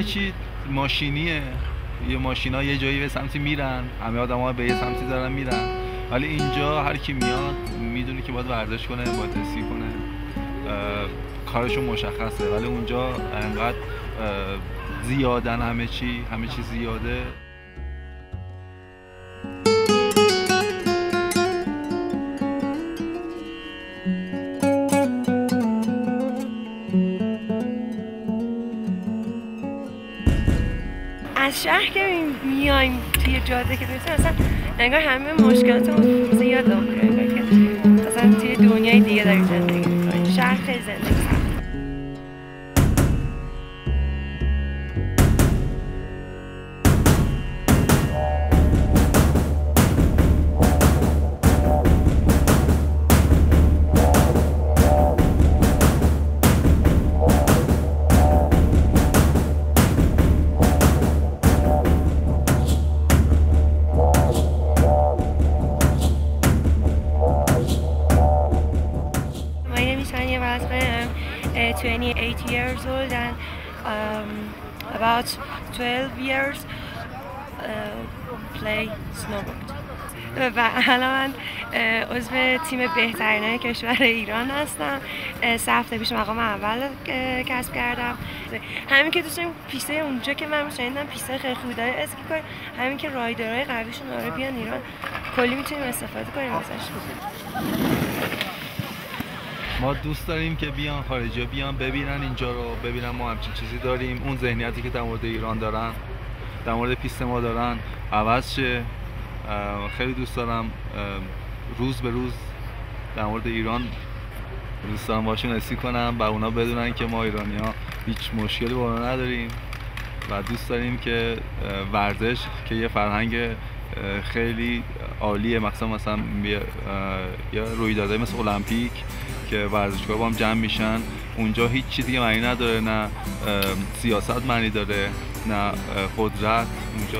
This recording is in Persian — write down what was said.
چی ماشینیه، یه ماشینا یه جایی به سمتی میرن، همه آدم‌ها به یه سمتی دارن میرن، ولی اینجا هر کی میاد میدونه که باید ورزش کنه، باید حسی کنه، کارشون مشخصه. ولی اونجا انقدر زیادن، همه چی زیاده. از شهر که میایم توی جاده که میرسیم اصلا انگار همه مشکلاتمون زیاد داره، انگار که اصلا توی دنیای دیگه داریم زندگی میکنیم. شهر خیلی زندگی سخته. My name is Hania Vazman. I'm 28 years old and about 12 years play snowboard. و الان من عضو تیم بهترین کشور ایران هستم. 3 هفته پیش مقام اول کسب کردم. همین که دوست داریم پیسته اونجا که من شنیدم پیسته خیلی خوبی داره اسکی کنیم، همین که رایدرهای قویشون داره بیان ایران کلی میتونیم استفاده کنیم ازش. ما دوست داریم که بیان خارجی بیان ببینن اینجا رو، ببینن ما همچین چیزی داریم، اون ذهنیتی که در مورد ایران دارن، در مورد پیست ما دارن عوض شه. خیلی دوست دارم روز به روز در مورد ایران دوست دارم باشون حسی کنم و اونا بدونن که ما ایرانی‌ها هیچ مشکلی با اونا نداریم و دوست داریم که ورزش که یه فرهنگ خیلی عالیه، مثلا یا رویدادهای مثل المپیک که ورزشکار با هم جمع میشن، اونجا هیچ چیزی دیگه معنی نداره، نه سیاست معنی داره، نه قدرت. اونجا